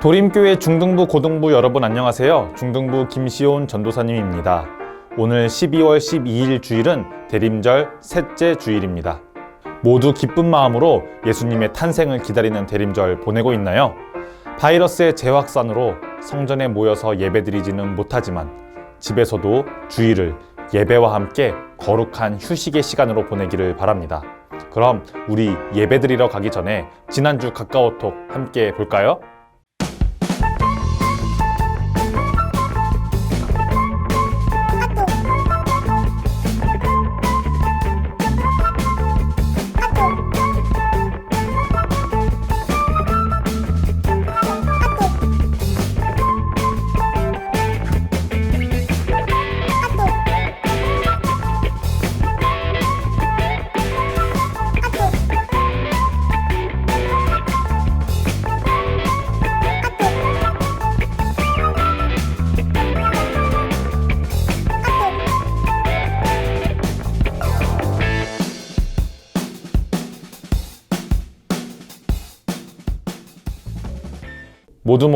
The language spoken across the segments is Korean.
도림교회 중등부 고등부 여러분 안녕하세요. 중등부 김시온 전도사님입니다. 오늘 12월 12일 주일은 대림절 셋째 주일입니다. 모두 기쁜 마음으로 예수님의 탄생을 기다리는 대림절 보내고 있나요? 바이러스의 재확산으로 성전에 모여서 예배드리지는 못하지만 집에서도 주일을 예배와 함께 거룩한 휴식의 시간으로 보내기를 바랍니다. 그럼 우리 예배드리러 가기 전에 지난주 가까워톡 함께 볼까요?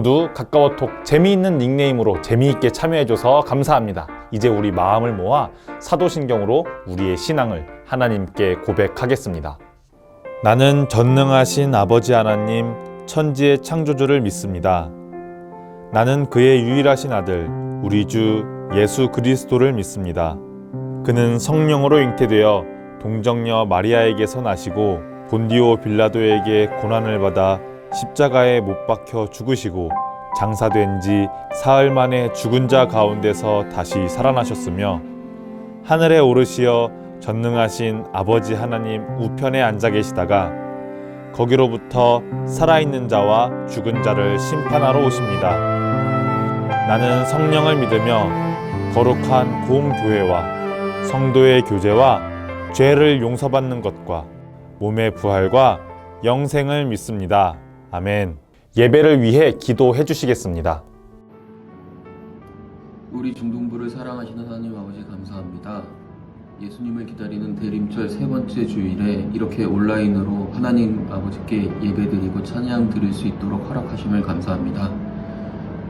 모두 가까워톡 재미있는 닉네임으로 재미있게 참여해줘서 감사합니다. 이제 우리 마음을 모아 사도신경으로 우리의 신앙을 하나님께 고백하겠습니다. 나는 전능하신 아버지 하나님 천지의 창조주를 믿습니다. 나는 그의 유일하신 아들 우리 주 예수 그리스도를 믿습니다. 그는 성령으로 잉태되어 동정녀 마리아에게서 나시고 본디오 빌라도에게 고난을 받아 십자가에 못 박혀 죽으시고 장사된 지 사흘 만에 죽은 자 가운데서 다시 살아나셨으며 하늘에 오르시어 전능하신 아버지 하나님 우편에 앉아 계시다가 거기로부터 살아있는 자와 죽은 자를 심판하러 오십니다. 나는 성령을 믿으며 거룩한 공교회와 성도의 교제와 죄를 용서받는 것과 몸의 부활과 영생을 믿습니다. 아멘. 예배를 위해 기도해 주시겠습니다. 우리 중등부를 사랑하시는 하나님 아버지 감사합니다. 예수님을 기다리는 대림절 세 번째 주일에 이렇게 온라인으로 하나님 아버지께 예배드리고 찬양 드릴 수 있도록 허락하심을 감사합니다.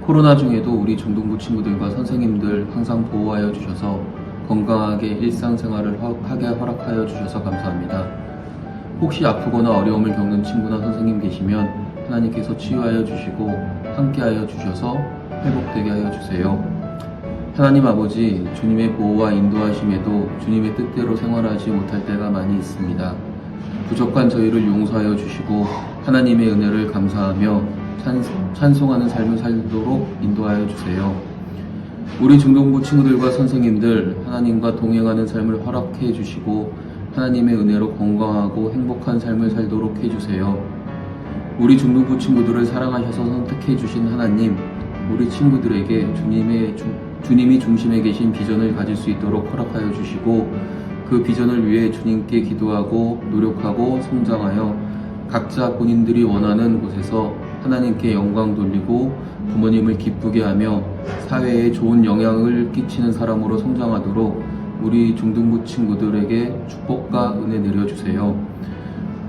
코로나 중에도 우리 중등부 친구들과 선생님들 항상 보호하여 주셔서 건강하게 일상생활을 하게 허락하여 주셔서 감사합니다. 혹시 아프거나 어려움을 겪는 친구나 선생님 계시면 하나님께서 치유하여 주시고 함께하여 주셔서 회복되게 하여 주세요. 하나님 아버지, 주님의 보호와 인도하심에도 주님의 뜻대로 생활하지 못할 때가 많이 있습니다. 부족한 저희를 용서하여 주시고 하나님의 은혜를 감사하며 찬송하는 삶을 살도록 인도하여 주세요. 우리 중등부 친구들과 선생님들 하나님과 동행하는 삶을 허락해 주시고 하나님의 은혜로 건강하고 행복한 삶을 살도록 해주세요. 우리 중등부 친구들을 사랑하셔서 선택해 주신 하나님, 우리 친구들에게 주님이 중심에 계신 비전을 가질 수 있도록 허락하여 주시고 그 비전을 위해 주님께 기도하고 노력하고 성장하여 각자 본인들이 원하는 곳에서 하나님께 영광 돌리고 부모님을 기쁘게 하며 사회에 좋은 영향을 끼치는 사람으로 성장하도록 우리 중등부 친구들에게 축복과 은혜 내려주세요.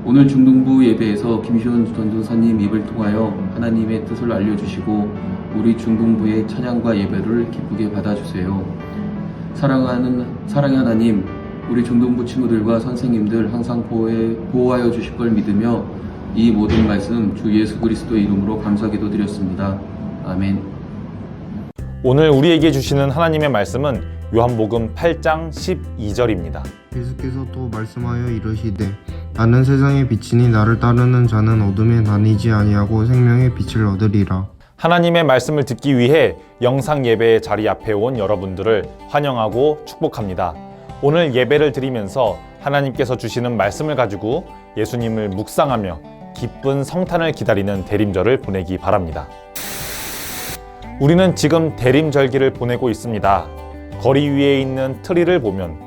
오늘 중등부 예배에서 김시온 전도사님 입을 통하여 하나님의 뜻을 알려주시고 우리 중등부의 찬양과 예배를 기쁘게 받아주세요. 사랑의 하나님, 우리 중등부 친구들과 선생님들 항상 보호하여 주실 걸 믿으며 이 모든 말씀 주 예수 그리스도의 이름으로 감사기도 드렸습니다. 아멘. 오늘 우리에게 주시는 하나님의 말씀은 요한복음 8장 12절입니다. 예수께서 또 말씀하여 이르시되 나는 세상의 빛이니 나를 따르는 자는 어둠에 다니지 아니하고 생명의 빛을 얻으리라. 하나님의 말씀을 듣기 위해 영상 예배의 자리 앞에 온 여러분들을 환영하고 축복합니다. 오늘 예배를 드리면서 하나님께서 주시는 말씀을 가지고 예수님을 묵상하며 기쁜 성탄을 기다리는 대림절을 보내기 바랍니다. 우리는 지금 대림절기를 보내고 있습니다. 거리 위에 있는 트리를 보면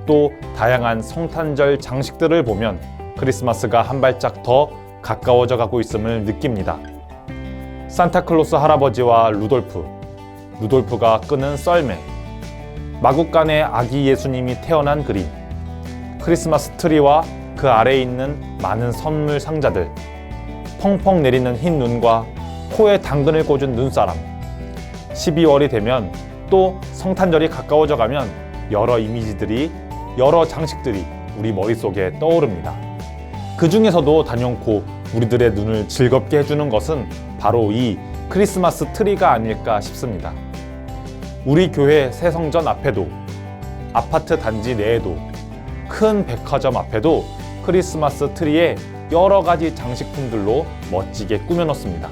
또 다양한 성탄절 장식들을 보면 크리스마스가 한 발짝 더 가까워져 가고 있음을 느낍니다. 산타클로스 할아버지와 루돌프가 끄는 썰매, 마구간에 아기 예수님이 태어난 그림, 크리스마스 트리와 그 아래에 있는 많은 선물 상자들, 펑펑 내리는 흰 눈과 코에 당근을 꽂은 눈사람. 12월이 되면 또 성탄절이 가까워져 가면 여러 이미지들이, 여러 장식들이 우리 머릿속에 떠오릅니다. 그 중에서도 단연코 우리들의 눈을 즐겁게 해주는 것은 바로 이 크리스마스 트리가 아닐까 싶습니다. 우리 교회 새성전 앞에도, 아파트 단지 내에도, 큰 백화점 앞에도 크리스마스 트리에 여러 가지 장식품들로 멋지게 꾸며놓습니다.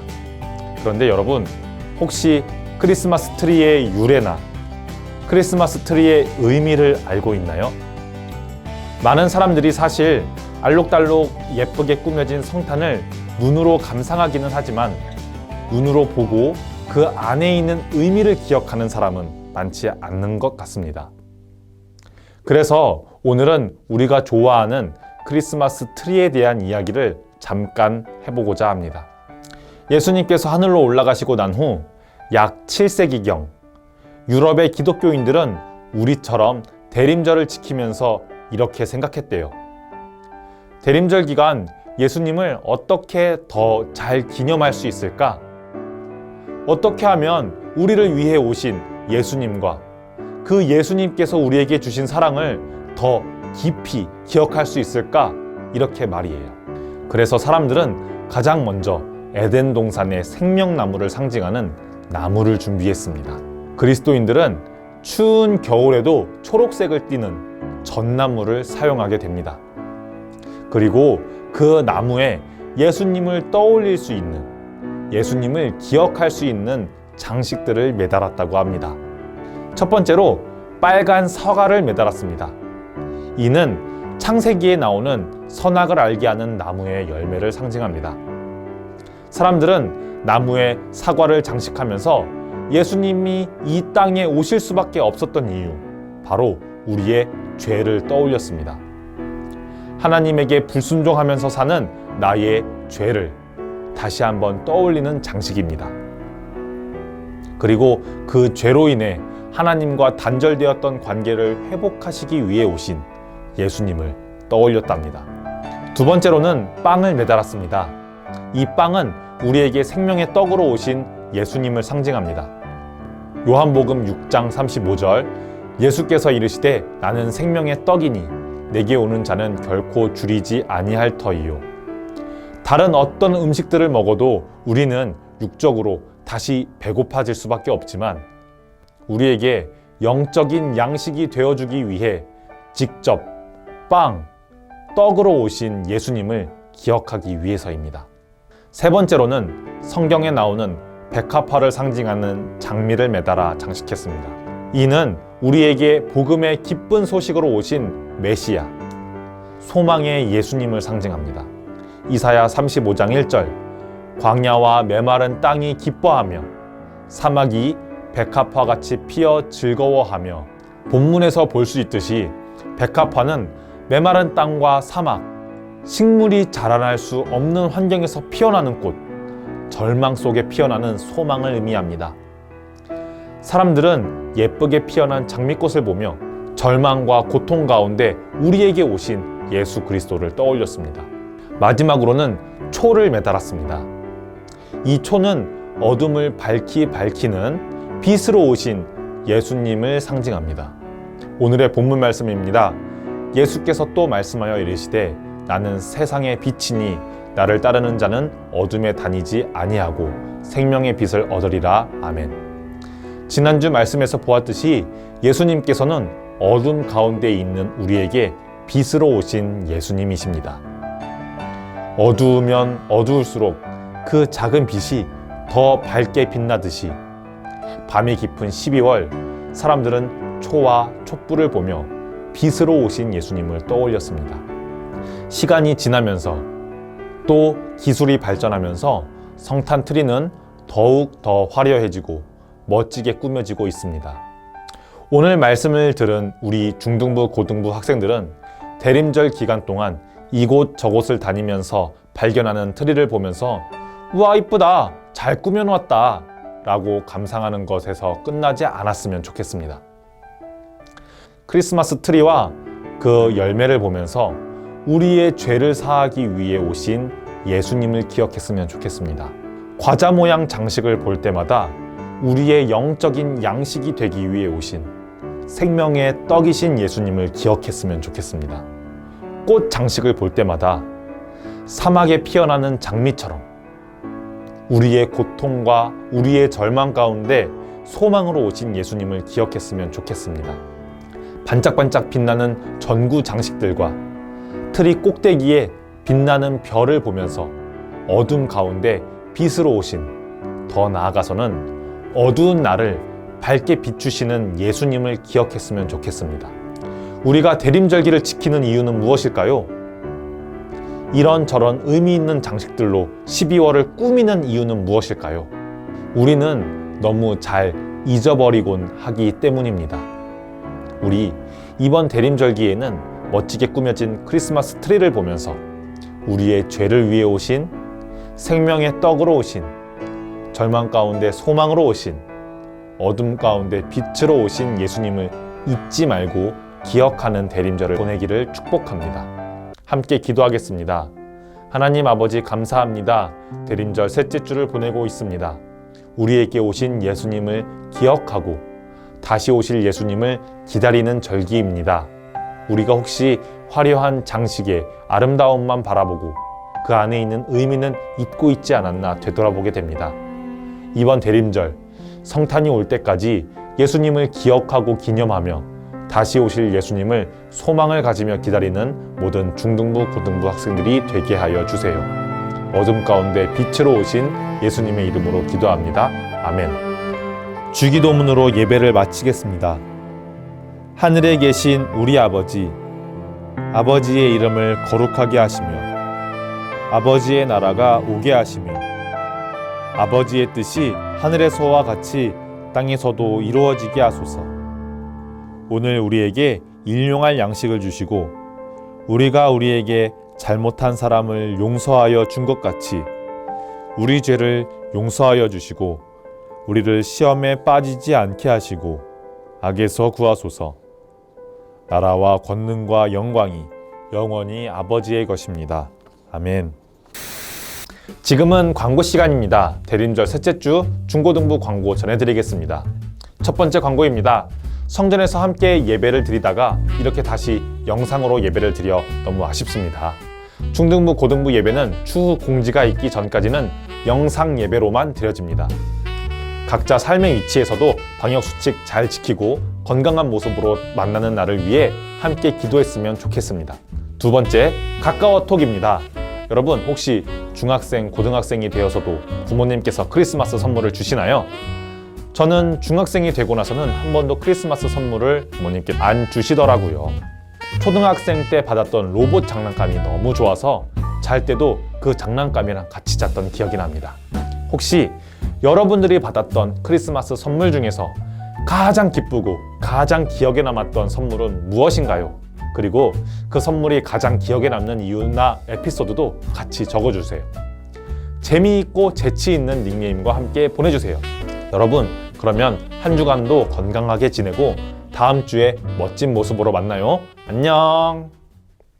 그런데 여러분, 혹시 크리스마스 트리의 유래나 크리스마스 트리의 의미를 알고 있나요? 많은 사람들이 사실 알록달록 예쁘게 꾸며진 성탄을 눈으로 감상하기는 하지만 눈으로 보고 그 안에 있는 의미를 기억하는 사람은 많지 않는 것 같습니다. 그래서 오늘은 우리가 좋아하는 크리스마스 트리에 대한 이야기를 잠깐 해보고자 합니다. 예수님께서 하늘로 올라가시고 난 후 약 7세기경 유럽의 기독교인들은 우리처럼 대림절을 지키면서 이렇게 생각했대요. 대림절 기간 예수님을 어떻게 더 잘 기념할 수 있을까? 어떻게 하면 우리를 위해 오신 예수님과 그 예수님께서 우리에게 주신 사랑을 더 깊이 기억할 수 있을까? 이렇게 말이에요. 그래서 사람들은 가장 먼저 에덴 동산의 생명나무를 상징하는 나무를 준비했습니다. 그리스도인들은 추운 겨울에도 초록색을 띠는 전나무를 사용하게 됩니다. 그리고 그 나무에 예수님을 떠올릴 수 있는, 예수님을 기억할 수 있는 장식들을 매달았다고 합니다. 첫 번째로 빨간 서가를 매달았습니다. 이는 창세기에 나오는 선악을 알게 하는 나무의 열매를 상징합니다. 사람들은 나무에 사과를 장식하면서 예수님이 이 땅에 오실 수밖에 없었던 이유, 바로 우리의 죄를 떠올렸습니다. 하나님에게 불순종하면서 사는 나의 죄를 다시 한번 떠올리는 장식입니다. 그리고 그 죄로 인해 하나님과 단절되었던 관계를 회복하시기 위해 오신 예수님을 떠올렸답니다. 두 번째로는 빵을 매달았습니다. 이 빵은 우리에게 생명의 떡으로 오신 예수님을 상징합니다. 요한복음 6장 35절, 예수께서 이르시되 나는 생명의 떡이니 내게 오는 자는 결코 줄이지 아니할 터이요. 다른 어떤 음식들을 먹어도 우리는 육적으로 다시 배고파질 수밖에 없지만 우리에게 영적인 양식이 되어주기 위해 직접 빵, 떡으로 오신 예수님을 기억하기 위해서입니다. 세 번째로는 성경에 나오는 백합화를 상징하는 장미를 매달아 장식했습니다. 이는 우리에게 복음의 기쁜 소식으로 오신 메시아, 소망의 예수님을 상징합니다. 이사야 35장 1절, 광야와 메마른 땅이 기뻐하며 사막이 백합화같이 피어 즐거워하며, 본문에서 볼 수 있듯이 백합화는 메마른 땅과 사막, 식물이 자라날 수 없는 환경에서 피어나는 꽃, 절망 속에 피어나는 소망을 의미합니다. 사람들은 예쁘게 피어난 장미꽃을 보며 절망과 고통 가운데 우리에게 오신 예수 그리스도를 떠올렸습니다. 마지막으로는 초를 매달았습니다. 이 초는 어둠을 밝히는 빛으로 오신 예수님을 상징합니다. 오늘의 본문 말씀입니다. 예수께서 또 말씀하여 이르시되 나는 세상의 빛이니 나를 따르는 자는 어둠에 다니지 아니하고 생명의 빛을 얻으리라. 아멘. 지난주 말씀에서 보았듯이 예수님께서는 어둠 가운데 있는 우리에게 빛으로 오신 예수님이십니다. 어두우면 어두울수록 그 작은 빛이 더 밝게 빛나듯이 밤이 깊은 12월 사람들은 초와 촛불을 보며 빛으로 오신 예수님을 떠올렸습니다. 시간이 지나면서 또 기술이 발전하면서 성탄 트리는 더욱 더 화려해지고 멋지게 꾸며지고 있습니다. 오늘 말씀을 들은 우리 중등부, 고등부 학생들은 대림절 기간 동안 이곳 저곳을 다니면서 발견하는 트리를 보면서 우와 이쁘다, 잘 꾸며놓았다 라고 감상하는 것에서 끝나지 않았으면 좋겠습니다. 크리스마스 트리와 그 열매를 보면서 우리의 죄를 사하기 위해 오신 예수님을 기억했으면 좋겠습니다. 과자 모양 장식을 볼 때마다 우리의 영적인 양식이 되기 위해 오신 생명의 떡이신 예수님을 기억했으면 좋겠습니다. 꽃 장식을 볼 때마다 사막에 피어나는 장미처럼 우리의 고통과 우리의 절망 가운데 소망으로 오신 예수님을 기억했으면 좋겠습니다. 반짝반짝 빛나는 전구 장식들과 트리 꼭대기에 빛나는 별을 보면서 어둠 가운데 빛으로 오신, 더 나아가서는 어두운 날을 밝게 비추시는 예수님을 기억했으면 좋겠습니다. 우리가 대림절기를 지키는 이유는 무엇일까요? 이런저런 의미 있는 장식들로 12월을 꾸미는 이유는 무엇일까요? 우리는 너무 잘 잊어버리곤 하기 때문입니다. 우리 이번 대림절기에는 멋지게 꾸며진 크리스마스 트리를 보면서 우리의 죄를 위해 오신, 생명의 떡으로 오신, 절망 가운데 소망으로 오신, 어둠 가운데 빛으로 오신 예수님을 잊지 말고 기억하는 대림절을 보내기를 축복합니다. 함께 기도하겠습니다. 하나님 아버지 감사합니다. 대림절 셋째 주를 보내고 있습니다. 우리에게 오신 예수님을 기억하고 다시 오실 예수님을 기다리는 절기입니다. 우리가 혹시 화려한 장식의 아름다움만 바라보고 그 안에 있는 의미는 잊고 있지 않았나 되돌아보게 됩니다. 이번 대림절 성탄이 올 때까지 예수님을 기억하고 기념하며 다시 오실 예수님을 소망을 가지며 기다리는 모든 중등부, 고등부 학생들이 되게 하여 주세요. 어둠 가운데 빛으로 오신 예수님의 이름으로 기도합니다. 아멘. 주기도문으로 예배를 마치겠습니다. 하늘에 계신 우리 아버지, 아버지의 이름을 거룩하게 하시며 아버지의 나라가 오게 하시며 아버지의 뜻이 하늘에서와 같이 땅에서도 이루어지게 하소서. 오늘 우리에게 일용할 양식을 주시고 우리가 우리에게 잘못한 사람을 용서하여 준 것 같이 우리 죄를 용서하여 주시고 우리를 시험에 빠지지 않게 하시고 악에서 구하소서. 나라와 권능과 영광이 영원히 아버지의 것입니다. 아멘. 지금은 광고 시간입니다. 대림절 셋째 주 중고등부 광고 전해드리겠습니다. 첫 번째 광고입니다. 성전에서 함께 예배를 드리다가 이렇게 다시 영상으로 예배를 드려 너무 아쉽습니다. 중등부, 고등부 예배는 추후 공지가 있기 전까지는 영상 예배로만 드려집니다. 각자 삶의 위치에서도 방역수칙 잘 지키고 건강한 모습으로 만나는 날을 위해 함께 기도했으면 좋겠습니다. 두 번째, 카카오톡입니다. 여러분 혹시 중학생, 고등학생이 되어서도 부모님께서 크리스마스 선물을 주시나요? 저는 중학생이 되고 나서는 한 번도 크리스마스 선물을 부모님께 안 주시더라고요. 초등학생 때 받았던 로봇 장난감이 너무 좋아서 잘 때도 그 장난감이랑 같이 잤던 기억이 납니다. 혹시 여러분들이 받았던 크리스마스 선물 중에서 가장 기쁘고 가장 기억에 남았던 선물은 무엇인가요? 그리고 그 선물이 가장 기억에 남는 이유나 에피소드도 같이 적어주세요. 재미있고 재치 있는 닉네임과 함께 보내주세요. 여러분, 그러면 한 주간도 건강하게 지내고 다음 주에 멋진 모습으로 만나요. 안녕.